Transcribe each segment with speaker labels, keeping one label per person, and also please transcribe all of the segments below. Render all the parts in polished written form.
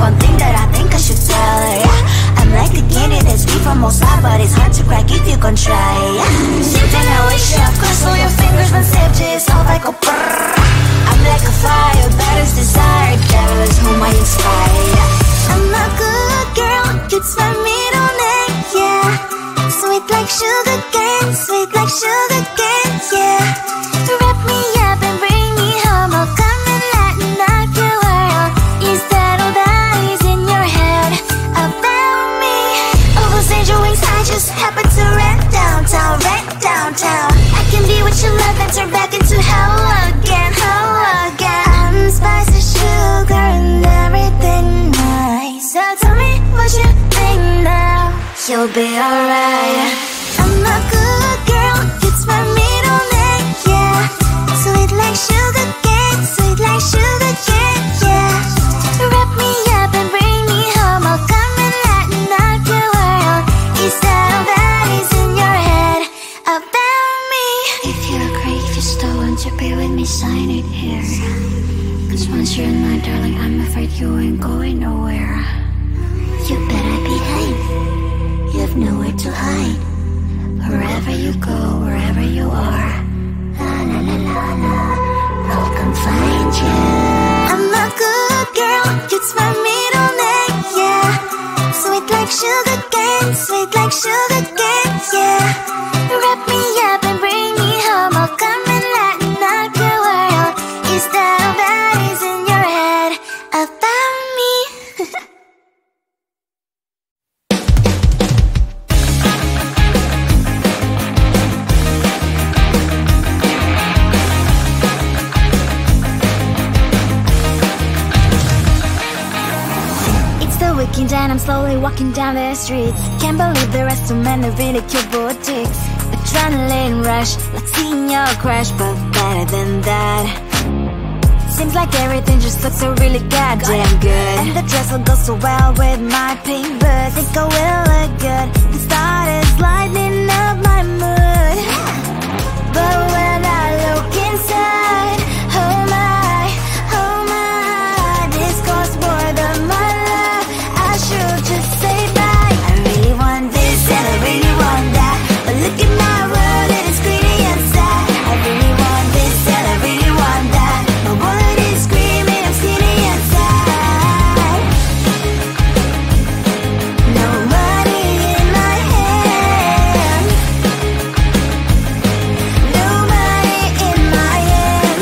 Speaker 1: one thing that I think I should tell her, yeah. I'm like a candy that's deep from outside, but it's hard to crack if you can try, yeah. Something I wish I'd cross all your fingers when safety is off, I go brrrr. I'm like a fire, baddest desire, devil is whom I inspire, yeah. I'm a good girl, it's my middle name, yeah. Sweet like sugar cane, sweet like sugar cane, yeah. Wrap me up and bring me home, I'll come and lighten up your world. Is that all that is in your head about me? Oh, those angel wings, I just happen to rent downtown, I can be what you love and turn back into hell again, I'm spicy sugar and everything nice. So tell me what you think now, you'll be alright. I'm a good girl, it's my middle name, yeah. Sweet like sugar cane, sweet like sugar cane, yeah. Wrap me up and bring me home, I'll come and lighten up your world. Is that all that is in your head about me? If you're a creep, you still want to be with me, sign it here. Cause once you're in my darling, I'm afraid you ain't going nowhere. You better behave, you have nowhere to hide. Wherever you go, wherever you are, la la la la la, I'll come find you. I'm a good girl, it's my middle name, yeah. Sweet like sugar cane, sweet like sugar cane, yeah. Wrap me up and bring me home, I'll come and lighten up your world. Is that all that is in your head about me? And I'm slowly walking down the streets. Can't believe there are so many really cute boutiques. Adrenaline rush, like seeing your crush, but better than that. Seems like everything just looks so really goddamn good. And the dress will go so well with my pink boots. Think I will look good, the start is lighting up my mood. But when I look inside, oh my, this costs more than my life. I should just say bye. I really want this and I really want that, but look at my world, it is pretty inside. I really want this and I really want that, my wallet is screaming, I'm skinny inside. No money in my hand, no money in my hand.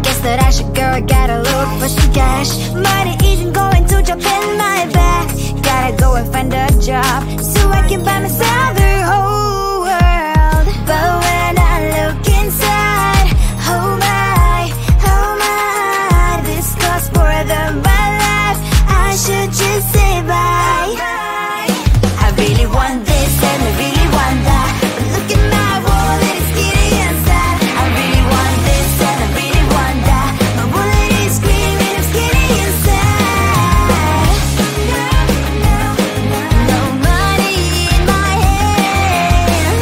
Speaker 1: Guess that I should go, I gotta look for some cash. Money isn't going to jump in my bag. Gotta go and find a job so I can buy myself the whole world. But when I look inside, oh my, this costs more than my life. I should just say bye. I really want this and I really want that, but look at my wallet, it's getting inside. I really want this and I really want that, my wallet is screaming, I'm getting inside. No money in my hand,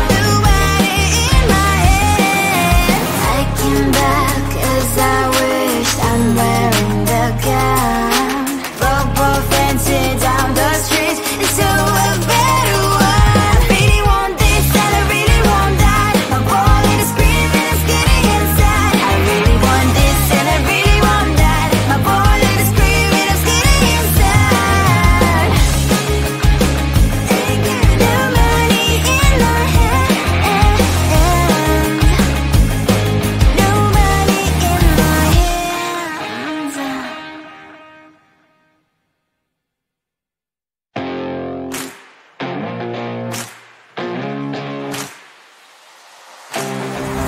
Speaker 1: no money in my hand. I came back 'cause I wished I'm wearing the gown. Broke fancy down the streets into a better one. Really want this and I really want that, my wallet is screaming, it's getting inside. I really want this and I really want that, my wallet is screaming, it's getting inside. No money in my hand, no money in my hands.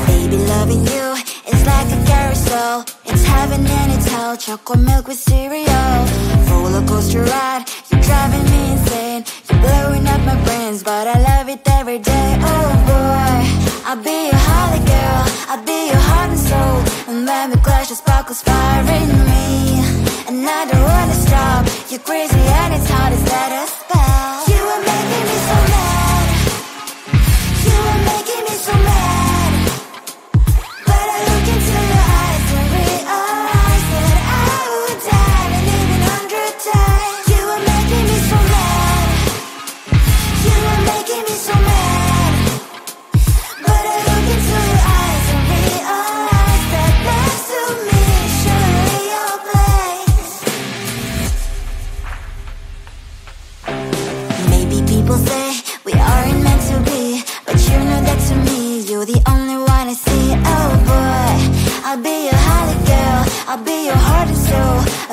Speaker 1: Baby, loving you is like a carousel. It's heaven and it's hell. Chocolate milk with cereal. Roller coaster ride, you're driving me insane. You're blowing up my brains, but I love it every day. Oh boy, I'll be your holly girl, I'll be your heart and soul. And when we clash, the sparkles fire in me. And I don't wanna stop. You're crazy and it's hard to set a spell. You are making me so mad, you are making me so mad. But I look into your eyes and realize that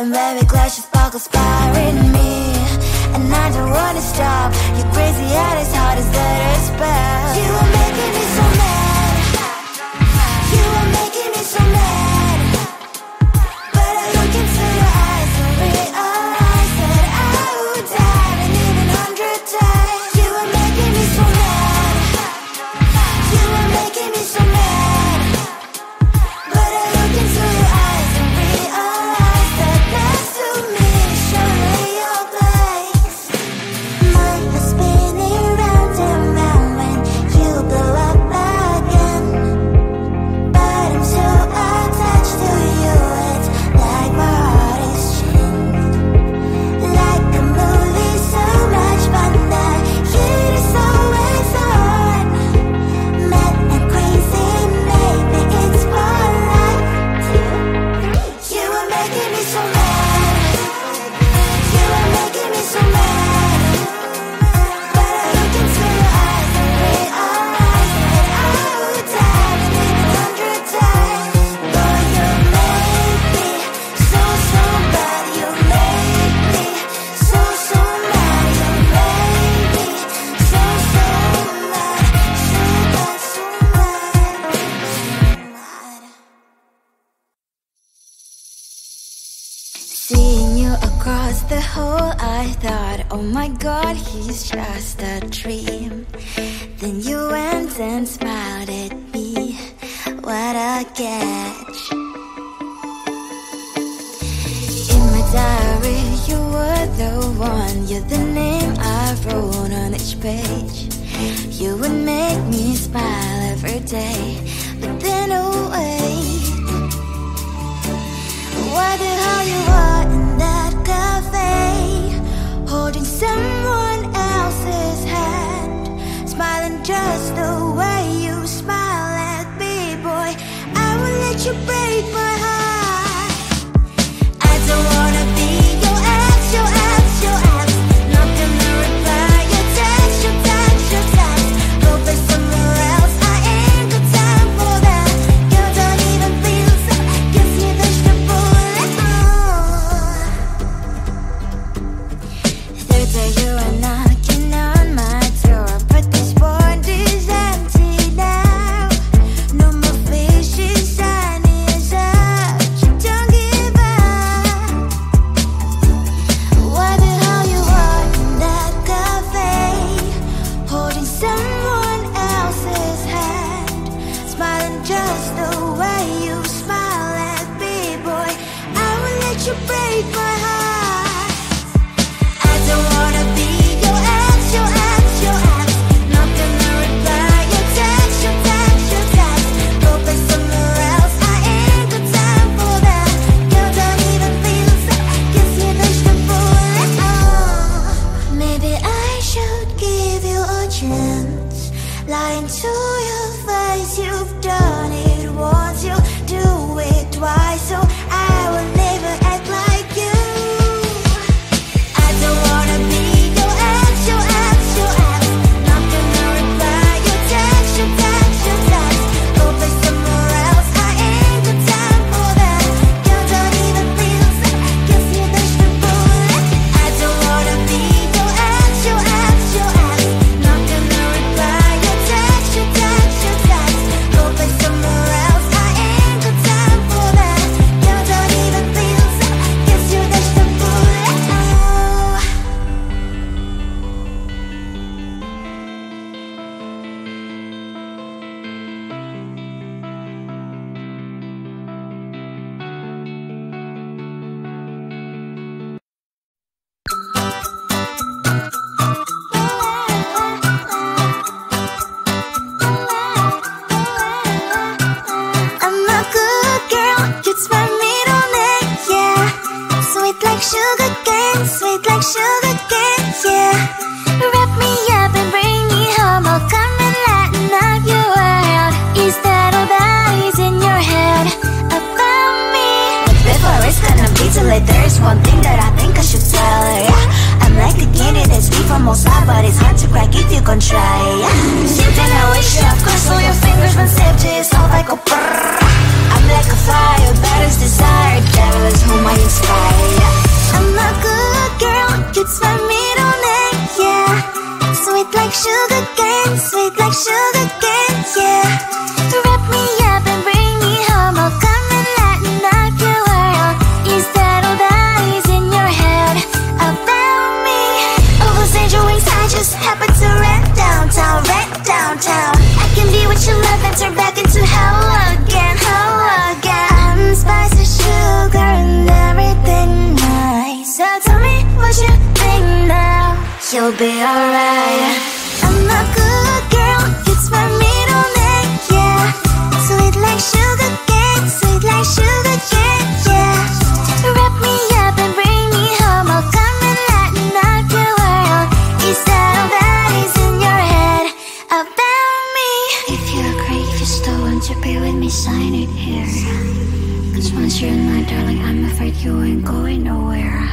Speaker 1: And baby, glass your sparkle inspiring me. And I don't wanna stop. You're crazy at as hard as that is bad. You are making me so mad. You are making me so mad. But I look into your eyes and realize that I would die and even 100 times. You are making me so mad. You are making me so mad. But I look into your eyes and realize that next to me is surely your place. Mind is spinning round and round when you blow up again. But I'm so attached to you, it's like my heart is chained. Like a movie, so much fun, that heat is always on. Mad and crazy, maybe it's for life. You are making me so mad. You are making me so mad. But I look into your eyes and realize that I would die and even 100 times. Boy, you make me so, so bad. You make me so, so mad. You make me so, so mad. So bad, so mad, so mad. Seeing you across the hall, I thought, oh my god, he's just a dream. Then you went and smiled at me. What a catch. In my diary, you were the one. You're the name I wrote on each page. You would make me smile every day. But then wait, what the hell you are in that cafe, holding someone else's hand, smiling just the way you smile at me, boy. I will let you break my heart. I don't wanna be your ex, your ex, your ex. Not gonna reply your text, your text, your text. Go for somewhere else, I ain't got time for that. You don't even feel so, guess you dodged a bullet. Third day you are knocking on my door, but this board is empty now. No more fishes, shiny as up. You don't give up. What the hell you are in that cafe, holding someone else's hand, smiling just the way you smile at me, boy. I will let you break my heart. I don't wanna be your ex, your ex, your ex. Not gonna reply your text, your text, your text. Go for somewhere else, I ain't got time for that. You don't even feel so, guess you dodged a bullet. Maybe I should give you a chance. Lying to your face, you've done it once, you do it twice, so I will never act like you. I don't wanna be your ex, your ex, your ex. Not gonna reply your text, your text, your text. Go for somewhere else, I ain't got time for that. You don't even feel so, guess you dodged a bullet. I don't wanna be your ex, your ex, your ex. Not gonna reply your text, your text, your text. Go for somewhere else, I ain't got time for that. You don't even feel so, guess you dodged a bullet. I'm a good girl, it's my middle name, yeah. Sweet like sugar cane, sweet like sugar cane, yeah. Wrap me up and bring me home, I'll come and lighten up your world. Is that all that is in your head about me? Before it's gonna be too late, there's one thing that I think I should tell her, yeah. I'm like the candy that's deep from outside, but it's hard to crack if you can try, yeah. Something I wish I've crossed all your fingers when saved you, it's all like a brrrr. I'm like a fire, baddest desire, devil is whom I inspire. cane, sweet like sugar cane, yeah. Wrap me up and bring me home, I'll come and lighten up your world. Is that all that is in your head about me? All those angel wings I just happen to rent downtown, I can be what you love and turn back into hell again, I'm spice with sugar and everything nice. So tell me what you think now, you'll be alright. I'm a good girl, it's my middle name, yeah. Sweet like sugar cane, sweet like sugar cane, yeah. Wrap me up and bring me home, I'll come and lighten up your world. Is that all that is in your head about me? If you agree, if you still want to be with me, sign it here. Cause once you're in my darling, I'm afraid you ain't going nowhere.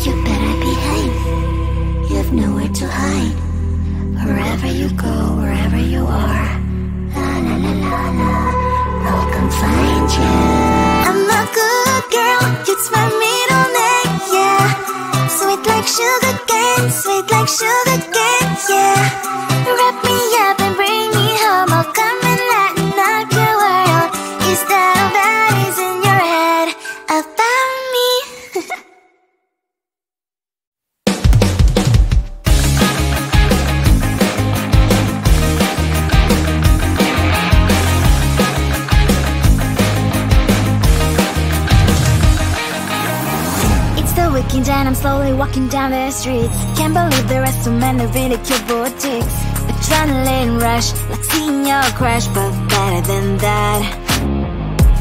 Speaker 1: You better behave, you have nowhere to hide. Wherever you go, wherever you are, la la la la la, I'll come find you. I'm a good girl, it's my middle name, yeah. Sweet like sugar cane, sweet like sugar cane, yeah. Wrap me up and bring me home, I'll come and lighten up your world. Is that all that is in your head about me? Weekend and I'm slowly walking down the streets. Can't believe there are so many really cute boutiques. Adrenaline rush, like seeing your crush, but better than that.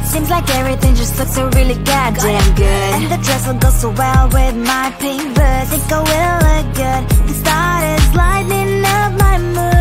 Speaker 1: Seems like everything just looks so really goddamn good. And the dress will go so well with my pink boots. Think I will look good. The start is lighting up my mood.